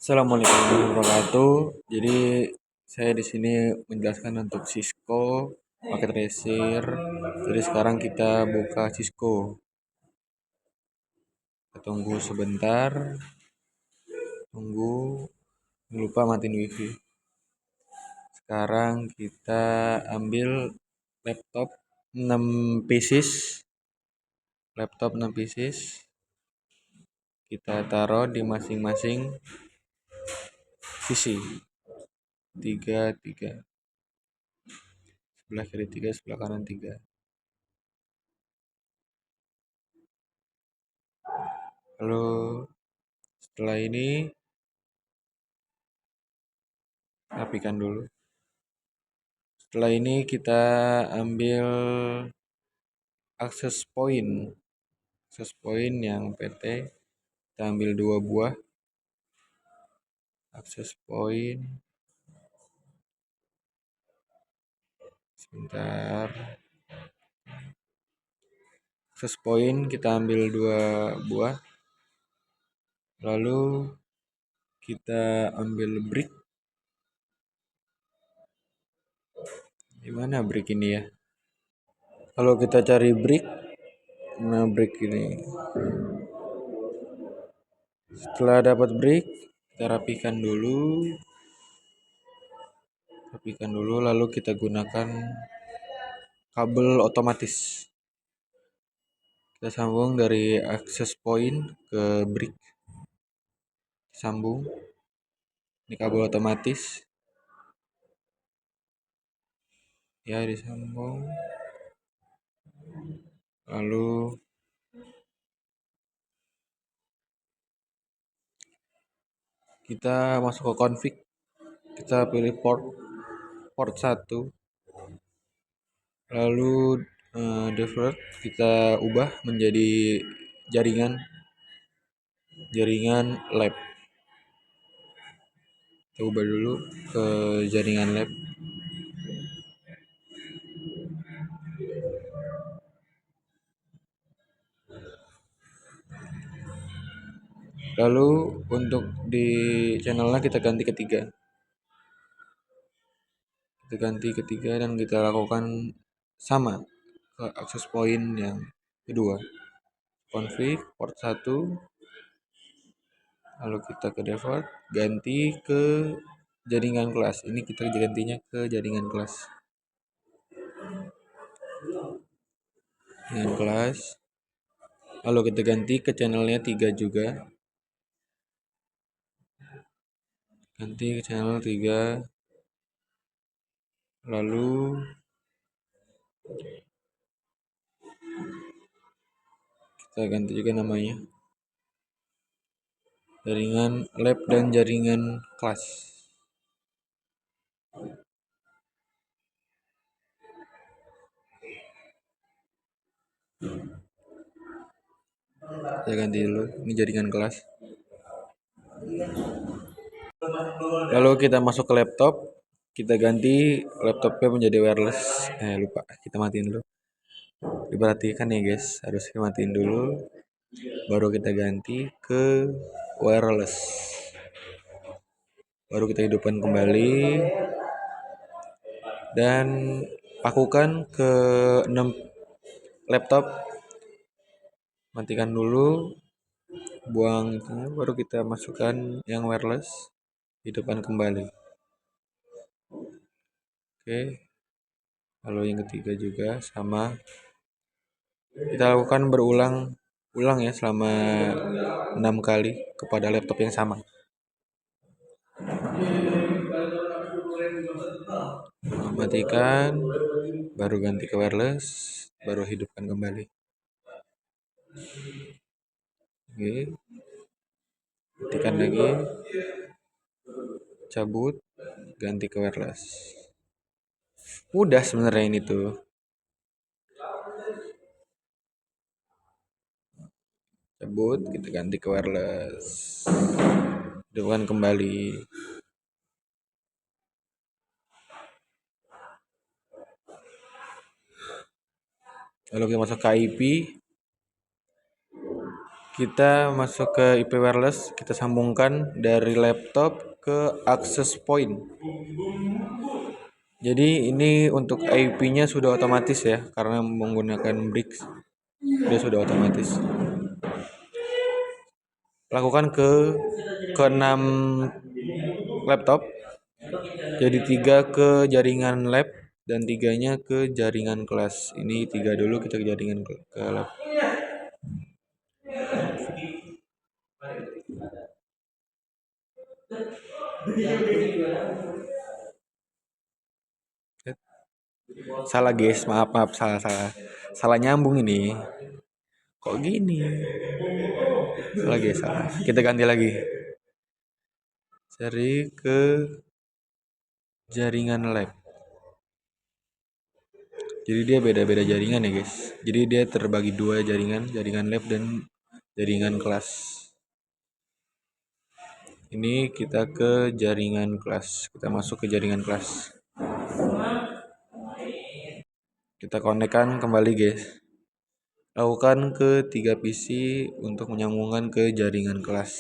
Assalamualaikum warahmatullahi wabarakatuh. Jadi saya di sini menjelaskan untuk Cisco paket Tracer. Jadi sekarang kita buka Cisco. Kita tunggu sebentar. Tunggu. Jangan lupa matiin wifi. Sekarang kita ambil laptop 6 pieces. Laptop 6 pieces. Kita taruh di masing-masing sisi. 3, 3. Sebelah kiri 3, sebelah kanan 3. Lalu setelah ini rapikan dulu. Setelah ini kita ambil akses point. Akses point yang PT. Kita ambil 2 buah. Akses point. Sebentar. Akses point kita ambil 2 buah. Lalu kita ambil brick. Gimana brick ini ya? Kalau kita cari brick, nah brick ini. Setelah dapat brick, kita rapikan dulu. Lalu kita gunakan kabel otomatis. Kita sambung dari access point ke brick. Sambung. Ini kabel otomatis. Ya, disambung. Lalu kita masuk ke config. Kita pilih port 1. Lalu default kita ubah menjadi jaringan lab. Kita ubah dulu ke jaringan lab. Lalu untuk di channelnya kita ganti ketiga. Dan kita lakukan sama ke akses point yang kedua. Config port 1. Lalu kita ke default, ganti ke jaringan kelas. Ini kita gantinya ke jaringan kelas. Lalu kita ganti ke channelnya 3 juga. Ganti ke channel 3. Lalu kita ganti juga namanya. Jaringan lab dan jaringan kelas. Saya ganti dulu, ini jaringan kelas. Lalu kita masuk ke laptop, kita ganti laptopnya menjadi wireless. Lupa, kita matiin dulu. Diperhatikan ya guys, harus matiin dulu. Baru kita ganti ke wireless. Baru kita hidupkan kembali. Dan pakukan ke 6 laptop. Matikan dulu. Buang itu, baru kita masukkan yang wireless. Hidupkan kembali. Oke. Lalu yang ketiga juga sama. Kita lakukan berulang ya selama 6 kali kepada laptop yang sama. Matikan, baru ganti ke wireless, baru hidupkan kembali. Oke. Matikan lagi. Cabut, ganti ke wireless. Mudah sebenarnya ini tuh. Cabut, kita ganti ke wireless. Hidupkan kembali. Lalu kita masuk ke IP. Kita masuk ke IP wireless, kita sambungkan dari laptop ke access point. Jadi ini untuk IP-nya sudah otomatis ya, karena menggunakan bricks. Dia sudah otomatis. Lakukan ke 6 laptop. Jadi 3 ke jaringan lab dan 3-nya ke jaringan kelas. Ini 3 dulu kita ke jaringan ke lab. Salah guys, maaf salah nyambung ini. Kok gini? Salah guys, salah. Kita ganti lagi. Cari ke jaringan lab. Jadi dia beda-beda jaringan ya guys. Jadi dia terbagi dua jaringan lab dan jaringan kelas. Ini kita ke jaringan kelas. Kita masuk ke jaringan kelas. Kita konekkan kembali guys. Lakukan ke 3 PC untuk menyambungkan ke jaringan kelas.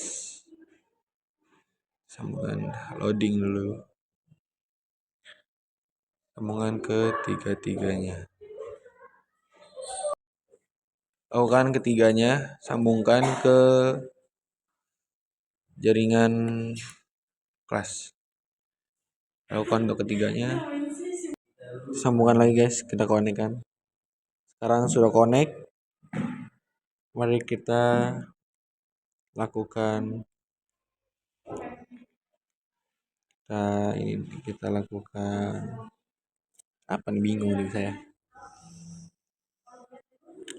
Sambungan loading dulu. Sambungan ke tiga-tiganya. Lakukan ketiganya, sambungkan ke jaringan kelas. Lakukan untuk ketiganya. Sambungkan lagi guys, kita konekkan. Sekarang sudah connect. Mari kita lakukan kita lakukan apa nih, bingung nih saya.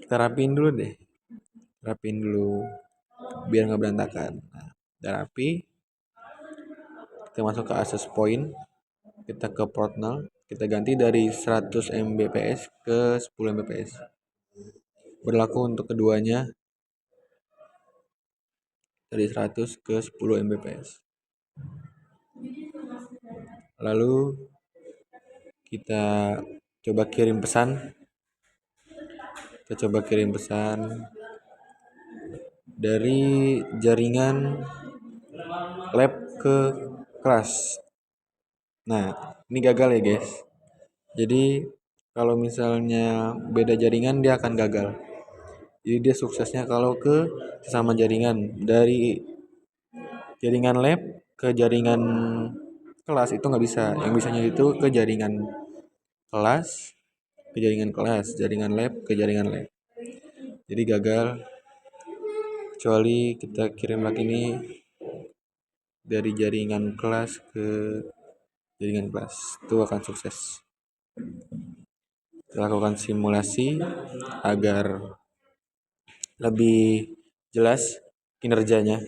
Kita rapiin dulu deh. Rapiin dulu biar nggak berantakan. Nah, udah rapi. Kita masuk ke access point. Kita ke port 0. Kita ganti dari 100 Mbps ke 10 Mbps. Berlaku untuk keduanya dari 100 ke 10 Mbps. Lalu kita coba kirim pesan. Kita coba kirim pesan dari jaringan lab ke kelas. Nah, ini gagal ya guys. Jadi kalau misalnya beda jaringan dia akan gagal. Jadi dia suksesnya kalau ke sesama jaringan, dari jaringan lab ke jaringan kelas itu nggak bisa. Yang bisanya itu ke jaringan kelas, ke jaringan kelas, jaringan lab ke jaringan lab. Jadi gagal. Kecuali kita kirim lagi ini dari jaringan kelas ke jaringan kelas, itu akan sukses. Kita lakukan simulasi agar lebih jelas kinerjanya.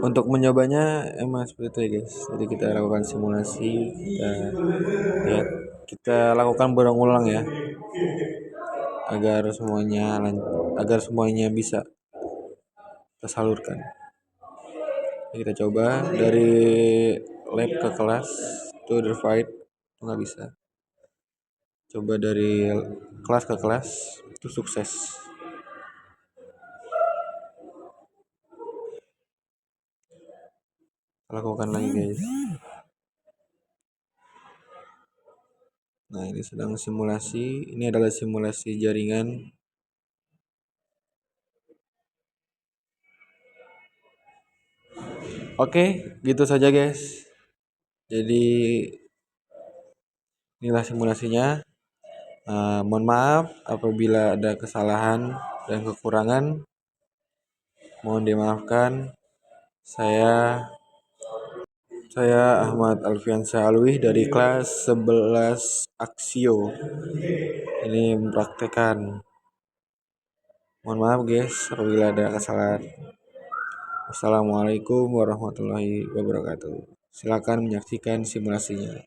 Untuk menyobanya emang seperti itu ya guys. Jadi kita lakukan simulasi, kita lakukan berulang-ulang ya, agar semuanya bisa tersalurkan. Kita coba dari lab ke kelas itu divide itu nggak bisa. Coba dari kelas ke kelas itu sukses. Lakukan lagi guys. Nah, ini sedang simulasi. Ini adalah simulasi jaringan. Oke, gitu saja guys. Jadi inilah simulasinya. Mohon maaf apabila ada kesalahan dan kekurangan. Mohon dimaafkan. Saya Ahmad Alfiansyah Alwi dari kelas 11 Aksio. Ini mempraktekkan. Mohon maaf guys apabila ada kesalahan. Wassalamualaikum warahmatullahi wabarakatuh. Silakan menyaksikan simulasinya.